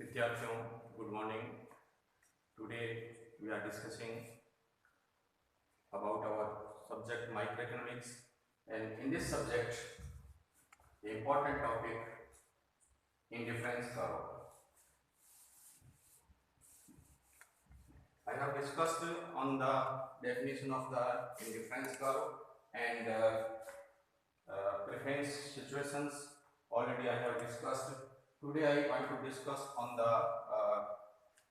विद्यार्थियों, good morning. Today we are discussing about our subject microeconomics, and in this subject the important topic indifference curve. I have discussed on the definition of the indifference curve and preference situations. Already I have discussed. Today I want to discuss on the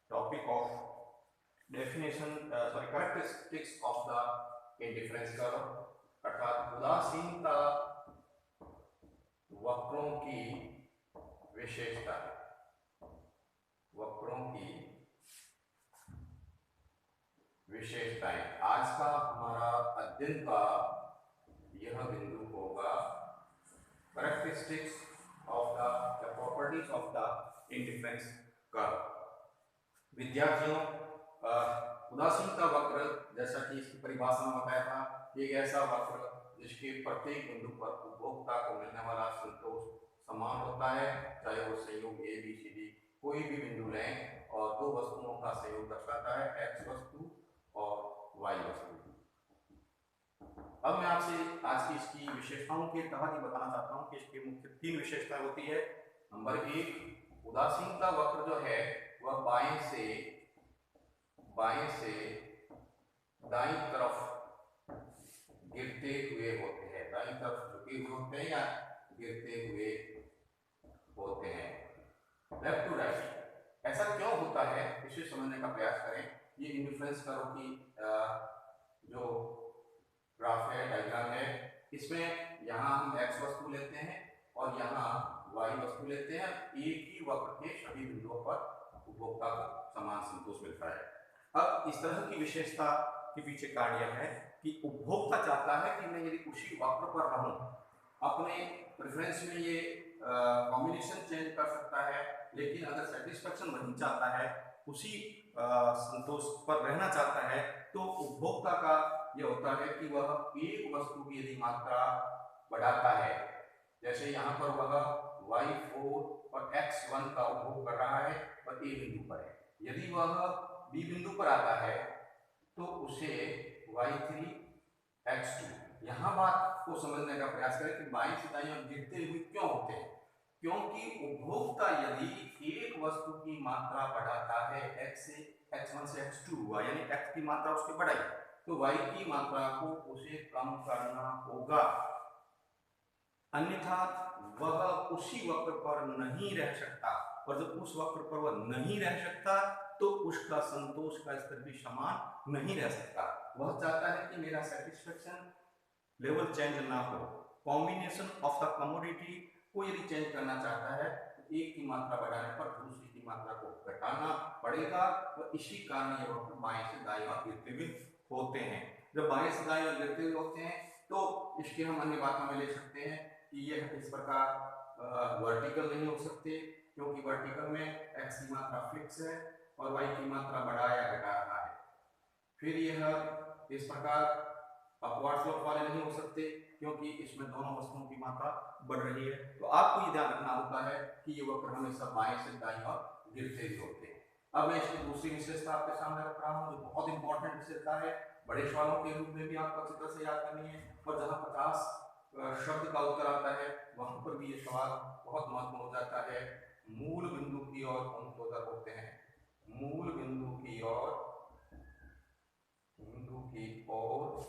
topic of characteristics of the indifference curve, अर्थात उदासीनता वक्रों की विशेषता, वक्रों की विशेषताएं. आज का हमारा अध्ययन का यह बिंदु होगा characteristics of the properties of the indifference curve. विद्यार्थियों, उदासीनता वक्र, जैसा कि इसकी परिभाषा में बताया था, एक ऐसा वक्र जिसके प्रत्येक बिंदु पर उपभोक्ता को मिलने वाला संतोष समान होता है, चाहे वो संयोग ए बी सी डी कोई भी बिंदु लें, और दो वस्तुओं का संयोग दर्शाता है, एक्स वस्तु और वाई वस्तु. अब मैं आपसे आज की इसकी विशेषताओं के तहत ही बताना चाहता हूं कि इसकी मुख्य तीन विशेषताएं होती है. नंबर एक, उदासीनता वक्र जो है वह बाएं से दाईं तरफ गिरते हुए होते हैं, दाईं तरफ झुके हुए होते हैं या गिरते हुए होते हैं, लेफ्ट टू राइट. ऐसा क्यों होता है इसे समझने का प्रयास करें. ये इंडिफरेंस कर्व की जो ग्राफ है, डायग्राम है, इसमें यहाँ हम एक्स वस्तु लेते हैं और यहाँ वाई वस्तु लेते हैं. एक ही वक्र के सभी बिंदुओं पर उपभोक्ता को समान संतोष मिलता है. अब इस तरह की विशेषता के पीछे कारण यह है कि उपभोक्ता चाहता है कि मैं यदि उसी वक्र पर रहूं, अपने प्रेफरेंस में ये कॉम्बिनेशन चेंज कर सकता है, लेकिन अगर सेटिस्फेक्शन वही चाहता है, उसी संतोष पर रहना चाहता है, तो उपभोक्ता का यह होता है कि वह एक वस्तु की यदि मात्रा बढ़ाता है, जैसे यहाँ पर वह y4 और x1 का उपभोग कर रहा है और a बिंदु पर है. यदि वह b बिंदु पर आता है तो उसे y3 x2. यहाँ बात को समझने का प्रयास करें कि बाएं से दाईं ओर गिरते हुए क्यों होते हैं. क्योंकि उपभोक्ता यदि एक वस्तु की मात्रा बढ़ाता है, x1 से x2 हुआ, यानी x की मात्रा उसके बढ़ाई, तो y की मात्रा को उसे कम करना होगा, अन्यथा वह उसी वक्र पर नहीं रह सकता. और जब उस वक्र पर वह नहीं रह सकता तो उसका संतोष का स्तर भी समान नहीं रह सकता. वह चाहता है कि मेरा सेटिस्फेक्शन लेवल चेंज ना हो. कॉम्बिनेशन ऑफ द कमोडिटी को यदि चेंज करना चाहता है तो एक की मात्रा बढ़ाने पर दूसरी की मात्रा को घटाना पड़ेगा. तो इसी कारण ये वक्र बाएं से दाईं ओर गिरते हुए होते हैं. जब बाएं से दाईं ओर गिरते हुए होते हैं तो इसके हम अन्य बातों में ले सकते हैं कि यह इस प्रकार वर्टिकल नहीं हो सकते, क्योंकि वर्टिकल में x की मात्रा फिक्स है और y की मात्रा बढ़ा या घटा रहा है. फिर यह इस प्रकार अपवर्ड स्लोप वाले नहीं हो सकते, क्योंकि इसमें दोनों वस्तुओं की मात्रा बढ़ रही है. तो आपको ये ध्यान रखना होता है कि ये वक्र हमेशा बाएं से दाईं ओर गिरते ही होते हैं. अब मैं इसकी दूसरी विशेषता आपके सामने रख रहा हूँ, जो बहुत इंपॉर्टेंट विशेषता है, बड़े सवालों के रूप में भी आपको अच्छी तरह से याद करनी है, और जहाँ 50 शब्द का उत्तर आता है वहां पर भी ये सवाल बहुत महत्वपूर्ण हो जाता है. मूल बिंदु की ओर अंतोदर होते हैं, मूल बिंदु की ओर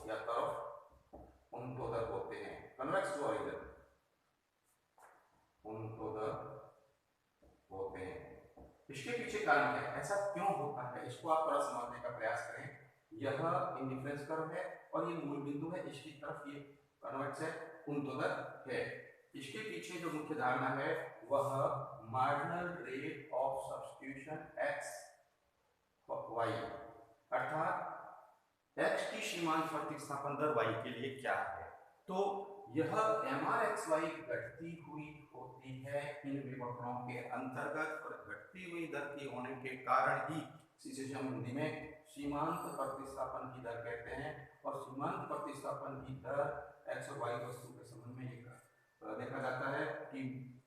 या तरफ अंतोदर होते हैं, कन्वेक्स टू ऑरिजिन अंतोदर होते हैं. इसके पीछे कारण क्या है, ऐसा क्यों होता है, इसको आप थोड़ा समझने का प्रयास करें. यह इंडिफरेंस कर्व है और ये मूल बिंदु है, इसकी तरफ ये कन्वेक्स है, अंतोदर है. इसके पीछे जो मुख्य धारणा है वह marginal rate of substitution x y, अर्थात x की सीमांत प्रतिस्थापन दर y के लिए क्या है. तो यह mrxy घटती हुई होती है इन विवरणों के अंतर्गत, और घटती हुई दर के होने के कारण ही इसे हम हिंदी में सीमांत प्रतिस्थापन की दर कहते हैं. और सीमांत प्रतिस्थापन की दर x और y वस्तु के संबंध में देखा जाता है कि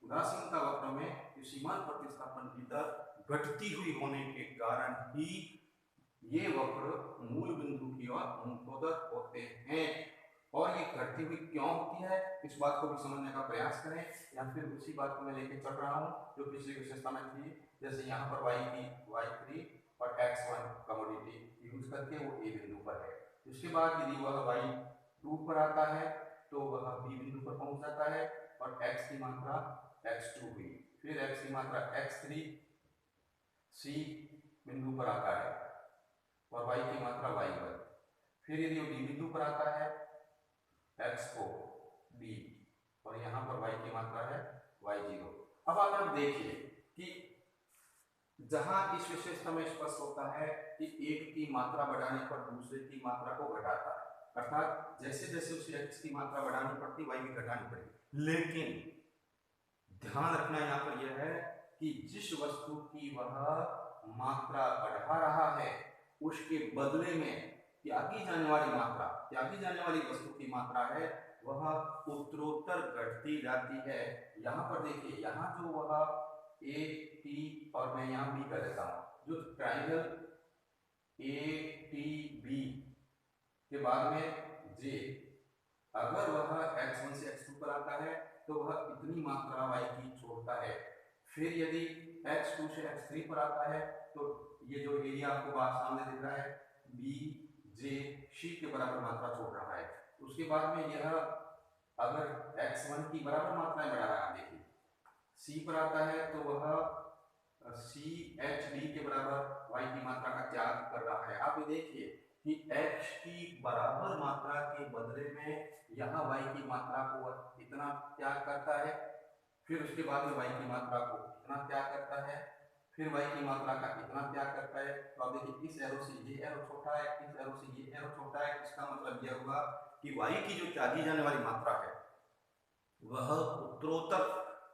उदासीनता वक्र में सीमांत प्रतिस्थापन की दर घटती हुई होने के कारण ही ये वक्र मूल बिंदु की ओर उन्मुख होते हैं। और ये घटती हुई क्यों होती है, इस बात को भी समझने का प्रयास करें, या फिर उसी बात को मैं लेके चल रहा हूँ जो पिछली विशेषता में थी। जैसे यहाँ पर y3 और x1 कमोडिटी यूज करके वो ए बिंदु पर है। उसके बाद यदि वह y2 पर आता है तो वह बी बिंदु पर पहुंच जाता है और x की मात्रा x2 हुई, फिर x की मात्रा x3 सी बिंदु पर आता है और y की मात्रा y1, फिर यदि वो डी बिंदु पर आता है x4 b और यहाँ पर y की मात्रा है y0। अब आप देखिए कि जहां इस विशेषता में स्पष्ट होता है कि एक की मात्रा बढ़ाने पर दूसरे की मात्रा को घटाता है, अर्थात जैसे जैसे उसे x की मात्रा बढ़ानी पड़ती y की घटानी पड़ेगी। लेकिन ध्यान रखना यहाँ पर यह है कि जिस वस्तु की वह मात्रा बढ़ा रहा है उसके बदले में त्यागी जाने वाली वस्तु की मात्रा है वह उत्तरोत्तर घटती जाती है। यहाँ पर देखिए, यहाँ जो वह ए टी और मैं यहाँ बी कर देता हूँ, जो ट्राइंगल ए टी बी के बाद में जे, अगर वह x1 से x2 पर आता है तो वह इतनी मात्रा y की छोड़ता है। फिर यदि x2 से x3 पर आता है तो ये जो एरिया आपको बाहर सामने दिख रहा है बी जे सी के बराबर मात्रा छोड़ रहा है। उसके बाद में यह अगर x1 की बराबर मात्राएं बढ़ा रहा है, देखिए सी पर आता है तो वह सी एच डी के बराबर y की मात्रा का त्याग कर रहा है। आप ये देखिए कि x की बराबर मात्रा के बदले में यहाँ y की मात्रा को इतना त्याग करता है, फिर उसके बाद में y की मात्रा को इतना त्याग करता है, फिर y की मात्रा का इतना त्याग करता है। तो आप देखिए इस एरो से ये एरो छोटा है, इस एरो से ये एरो छोटा है, इसका मतलब यह हुआ कि y की जो त्यागी जाने वाली मात्रा है वह उत्तरोत्तर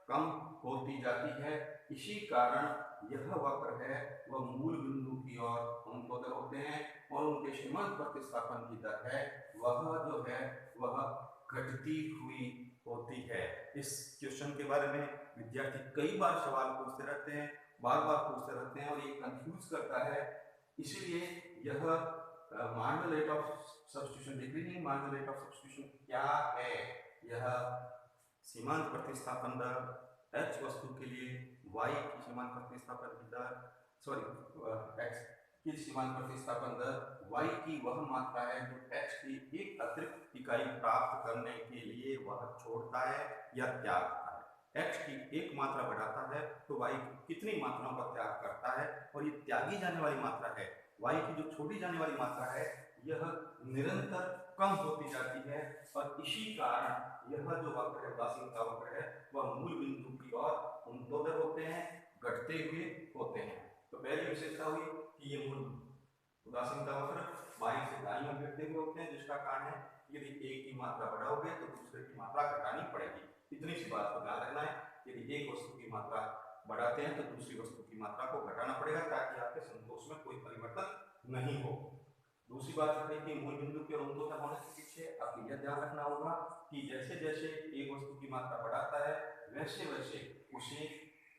कम होती जाती है। इसी कारण यह वक्र है वह मूल बिंदु की ओर उन्मुख होते हैं और उनके सीमांत प्रतिस्थापन की दर है वह जो है वह घटती हुई होती है। इस क्वेश्चन के बारे में विद्यार्थी कई बार सवाल पूछते रहते हैं, बार बार पूछते रहते हैं और ये कंफ्यूज करता है। इसलिए यह marginal rate of substitution, decreasing marginal rate of substitution क्या है, यह सीमांत प्रतिस्थापन दर h वस्तु के लिए y की सीमांत प्रतिस्थापन की दर x की सीमांत प्रतिस्थापन दर y की वह मात्रा है जो h की एक अतिरिक्त इकाई प्राप्त करने के लिए वह छोड़ता है या त्यागता है। x की एक मात्रा बढ़ाता है तो y कितनी मात्राओं का त्याग करता है, और ये त्यागी जाने वाली मात्रा है y की जो छोड़ी जाने वाली मात्रा है यह निरंतर कम होती जाती है। और इसी कारण यह जो वक्र है उदासीनता वक्र है वह मूल बिंदु की ओर उन्मुख होते हैं, घटते हुए होते हैं। तो पहली विशेषता हुई कि ये मूल उदासीनता वक्र बाईं से दाईं ओर घटते हुए होते हैं, जिसका कारण है यदि एक की मात्रा बढ़ाओगे तो दूसरे की मात्रा घटानी पड़ेगी। इतनी सी बात को ध्यान रखना है, यदि एक वस्तु की मात्रा बढ़ाते हैं तो दूसरी वस्तु की मात्रा को घटाना पड़ेगा ताकि आपके संतोष में कोई परिवर्तन नहीं हो। दूसरी बात है कि मूल बिंदु के उन्मुख होने के पीछे आपको यह ध्यान रखना होगा कि जैसे जैसे एक वस्तु की मात्रा बढ़ाता है वैसे वैसे उसे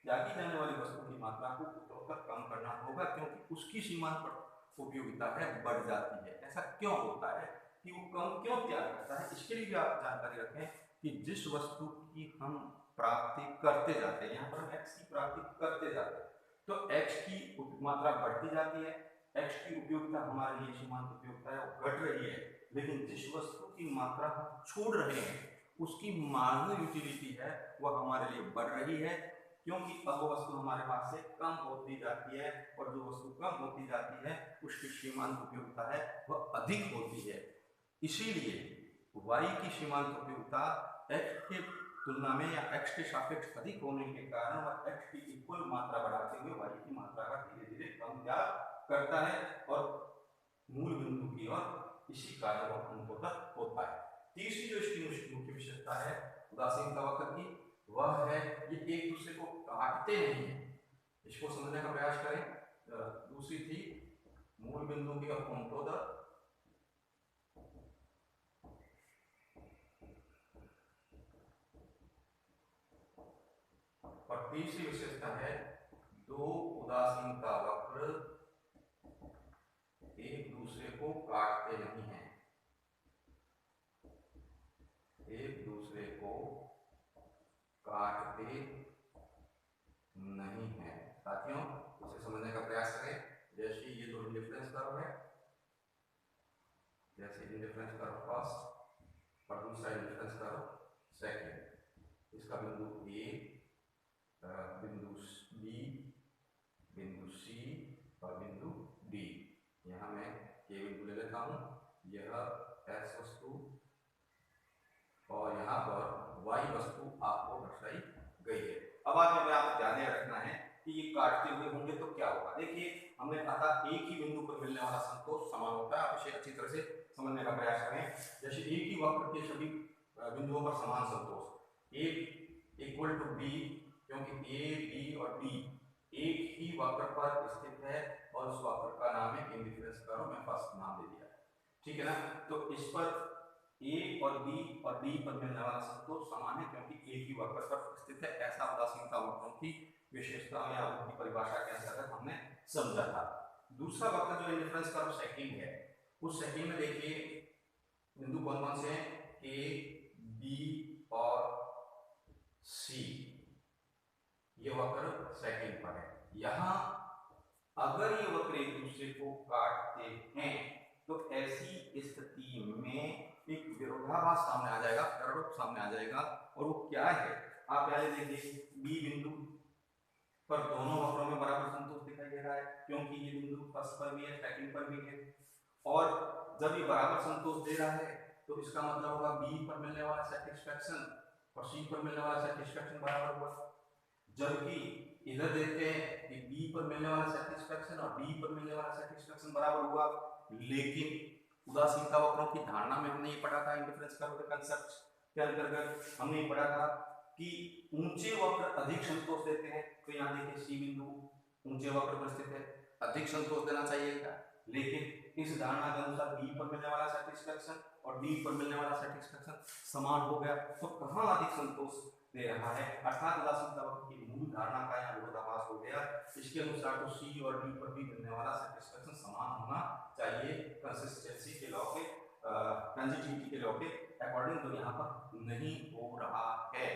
त्यागी जाने वाली वस्तु की मात्रा को उत्तरोत्तर कम करना होगा, क्योंकि उसकी सीमांत पर उपयोगिता है बढ़ जाती है। ऐसा क्यों होता है कि वो कम क्यों त्याग करता है, इसके लिए भी आप जानकारी रखें कि जिस वस्तु की हम प्राप्ति करते जाते हैं, यहाँ पर हम x की प्राप्ति करते जाते हैं तो x की मात्रा बढ़ती जाती है, x की उपयोगिता हमारे लिए सीमांत उपयोगिता है वो घट रही है, लेकिन जिस वस्तु की मात्रा हम छोड़ रहे हैं उसकी मार्जिनल यूटिलिटी है वह हमारे लिए बढ़ रही है, क्योंकि अब वो वस्तु हमारे पास से कम होती जाती है और जो वस्तु कम होती जाती है उसकी सीमांत उपयोगिता है वह अधिक होती है। इसीलिए y की सीमांत उपयोगिता x के तुलना में या x के सापेक्ष अधिक होने के कारण वह x की इक्वल मात्रा बढ़ाते हुए y की मात्रा का धीरे धीरे कम त्याग करता है और मूल बिंदु की ओर इसी कार्य उन्मुख होता है। तीसरी जो इसकी मुख्य विशेषता है उदासीनता वक्र की वह है ये एक दूसरे को काटते नहीं है, इसको समझने का प्रयास करें। दूसरी थी मूल बिंदु की ओर उन्मुख और तीसरी विशेषता है दो उदासीनता वक्र एक दूसरे को काटते नहीं हैं, एक दूसरे को काटते नहीं है। साथियों इसे समझने का प्रयास करें। जैसे ये दो इंडिफरेंस कर्व है, जैसे इंडिफरेंस कर्व फर्स्ट और दूसरा इंडिफरेंस कर्व सेकंड, इसका बिंदु ए, बिंदु बी, बिंदु सी और बिंदु डी। यहाँ मैं के बिंदु ले लेता हूँ, यह एस वस्तु और यहाँ पर वाई वस्तु आपको दर्शाई गई है। अब आज में आपको ध्यान रखना है कि ये काटते हुए होंगे तो क्या होगा। देखिए हमने कहा था एक ही बिंदु पर मिलने वाला संतोष समान होता है। आप इसे अच्छी तरह से समझने का प्रयास करें। जैसे एक ही वक्र के सभी बिंदुओं पर समान संतोष, ए इक्वल टू बी, क्योंकि ए बी और डी एक ही वक्र पर स्थित है और उस वक्र का नाम है इंडिफरेंस कर्व, में फर्स्ट नाम दे दिया, ठीक है ना। तो इस पर ए और बी और डी पर मिलने वाला संतोष समान है क्योंकि एक ही वक्र पर स्थित है। ऐसा उदासीनता वक्रों की विशेषता या उनकी परिभाषा के अंतर्गत हमने समझा था। दूसरा वक्र जो इंडिफरेंस कर्व सेकंड है, उस सेकंड में देखिए बिंदु कौन कौन से हैं, ए बी और सी, ये वक्र सेकंड पर है। यहाँ अगर ये वक्र एक दूसरे को काटते हैं तो ऐसी स्थिति में एक विरोधाभास सामने आ जाएगा, पैराडॉक्स सामने आ जाएगा। और वो क्या है, आप पहले देखिए बी बिंदु पर दोनों वक्रों में बराबर संतोष दिखाई दे रहा है क्योंकि ये बिंदु फर्स्ट पर भी है सेकंड पर भी है। और जब ये बराबर संतोष दे रहा है तो इसका मतलब होगा बी पर मिलने वाला सेटिस्फैक्शन और सी पर मिलने वाला सेटिस्फैक्शन बराबर हुआ। जबकि इधर देखते हैं कि बी पर मिलने वाला सेटिस्फैक्शन और डी पर मिलने वाला सेटिस्फैक्शन बराबर हुआ। लेकिन उदासीनता वक्रों की धारणा में हमने ये पढ़ा था, इंडिफरेंस कर्व के कांसेप्ट के अंतर्गत हमने ये पढ़ा था कि ऊंचे वक्र अधिक संतोष देते हैं। तो यहाँ देखिए सी बिंदु ऊंचे वक्र पर स्थित है, अधिक संतोष देना चाहिए था। लेकिन इस धारणा के अनुसार बी पर मिलने वाला सेटिस्फैक्शन और डी पर मिलने वाला सेटिस्फैक्शन समान हो गया। तो कहाँ अधिक संतोष दे रहा है, अर्थात उदासीनता वक्र की मूल धारणा का यहाँ विरोधाभास हो गया। इसके अनुसार तो सी और डी पर भी मिलने वाला सेटिस्फैक्शन समान होना चाहिए कंसिस्टेंसी के लॉ के, ट्रांजिटिविटी के लॉ के अकॉर्डिंग, तो यहाँ पर नहीं हो रहा है।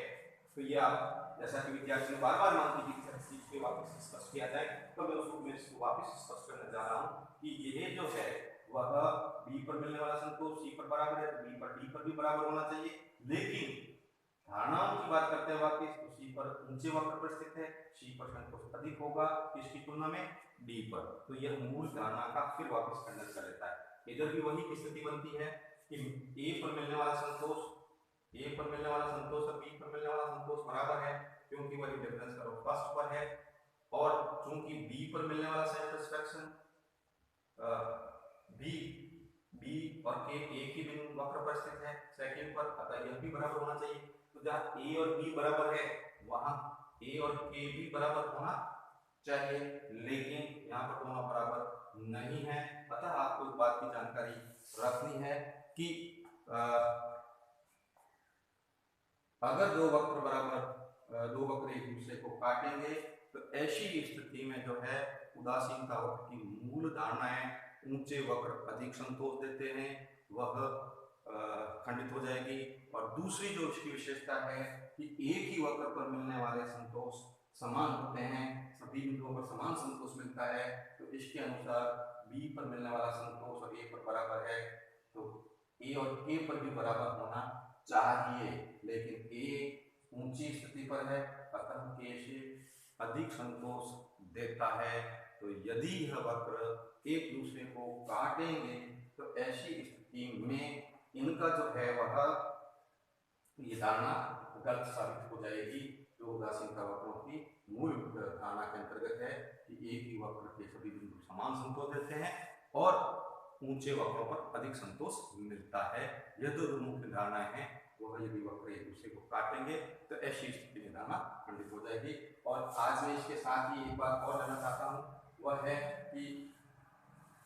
तो ये आप जैसा कि विद्यार्थी ने बार बार मांग की चीज के वापस स्पष्ट किया जाए, तो मैं इसको वापस स्पष्ट करने जा रहा हूँ कि ये जो है वह बी पर मिलने वाला संतोष सी पर बराबर है, तो बी पर डी पर भी बराबर होना चाहिए। लेकिन धारणाओं की बात करते हैं वापस, तो सी पर ऊंचे वक्र पर स्थित है, सी पर संतोष अधिक होगा किसकी तुलना में, डी पर। तो यह मूल धारणा का फिर वापस खंडन कर देता है। इधर भी वही स्थिति बनती है कि ए पर मिलने वाला संतोष, ए पर मिलने वाला संतोष और बी पर मिलने वाला संतोष बराबर है क्योंकि वह इंडिफरेंस कर्व फर्स्ट पर है। और चूंकि बी पर मिलने वाला सेटिस्फैक्शन बी और के एक ही बिंदु वक्र पर स्थित है सेकंड पर, अतः यह भी बराबर होना चाहिए। तो जहाँ ए और बी बराबर है वहां ए और के भी बराबर होना चाहिए, लेकिन यहाँ पर दोनों बराबर नहीं है। अतः आपको इस बात की जानकारी रखनी है कि अगर दो वक्र एक दूसरे को काटेंगे तो ऐसी स्थिति में जो है उदासीनता वक्र की मूल धारणाएं ऊंचे वक्र अधिक संतोष देते हैं वह खंडित हो जाएगी। और दूसरी जो इसकी विशेषता है कि एक ही वक्र पर मिलने वाले संतोष समान होते हैं, सभी बिंदुओं पर समान संतोष मिलता है। तो इसके अनुसार बी पर मिलने वाला संतोष और ए पर बराबर है, तो ए और के पर भी बराबर होना चाहिए। लेकिन ए ऊंची स्थिति पर है अतः के से अधिक संतोष देता है। तो यदि यह वक्र एक दूसरे को काटेंगे तो ऐसी स्थिति में इनका जो है वह ये धारणा गलत साबित हो जाएगी, जो उदासीनता वक्रों की मूल धारणा के अंतर्गत है कि एक ही वक्र के सभी बिंदु समान संतोष देते हैं और ऊंचे वक्रों पर अधिक संतोष मिलता है। यह दो मुख्य धारणाएं हैं, वह यदि वक्र एक दूसरे को काटेंगे तो ऐसी स्थिति में धारणा खंडित हो जाएगी। और आज मैं इसके साथ ही एक बात और लेना चाहता हूँ, वह है कि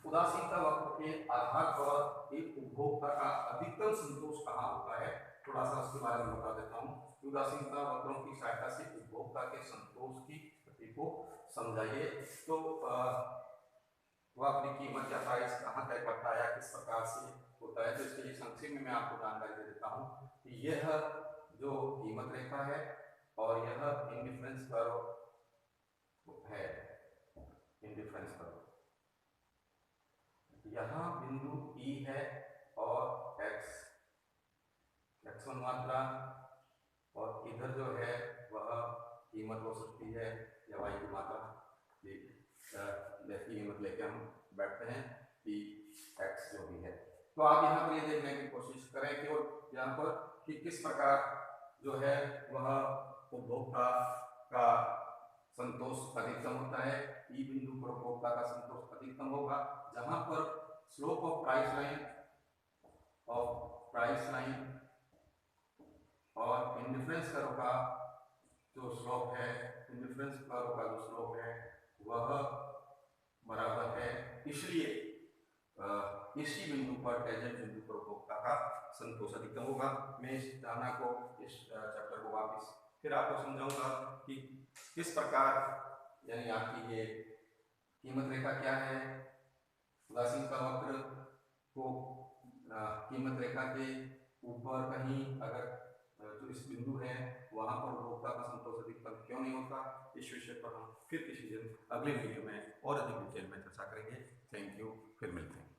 उदासीनता वक्र के आधार पर एक उपभोक्ता का अधिकतम संतोष कहाँ होता है, थोड़ा सा उसके बारे में बता देता हूँ। उदासीनता वक्रों की सहायता से उपभोक्ता के संतोष की स्थिति को समझाइए। तो वह अपनी कीमत या प्राइस कहाँ तय करता है या किस प्रकार से होता है, तो इसके लिए संक्षेप में मैं आपको जानकारी दे देता हूँ कि यह जो कीमत रेखा है और यह इंडिफरेंस कर्व है, इंडिफरेंस कर्व, यहाँ बिंदु E है और x1 मात्रा, और इधर जो है वह कीमत हो सकती है या y की मात्रा, जैसी कीमत लेके हम बैठते हैं कि x जो भी है। तो आप यहाँ पर ये देखने की कोशिश करें कि और यहाँ पर कि किस प्रकार जो है वह उपभोक्ता का संतोष अधिकतम होता है। ई बिंदु पर उपभोक्ता का संतोष अधिकतम होगा जहां पर स्लोप ऑफ प्राइस लाइन और इंडिफरेंस कर्व का जो स्लोप है, इंडिफरेंस कर्व का जो स्लोप है वह बराबर है, इसलिए इसी बिंदु पर टेंजेंट बिंदु पर उपभोक्ता का संतोष अधिकतम होगा। मैं इस धारणा को, इस चैप्टर को वापस फिर आपको समझाऊंगा कि किस प्रकार, यानी आपकी ये कीमत रेखा क्या है, उदासीन का वक्र को कीमत रेखा के ऊपर कहीं अगर जो इस बिंदु है वहां पर उपभोक्ता का संतोष अधिकतम क्यों नहीं होता, इस विषय पर हम फिर किसी दिन अगले वीडियो में और अधिक डिटेल में चर्चा करेंगे। थैंक यू, फिर मिलते हैं।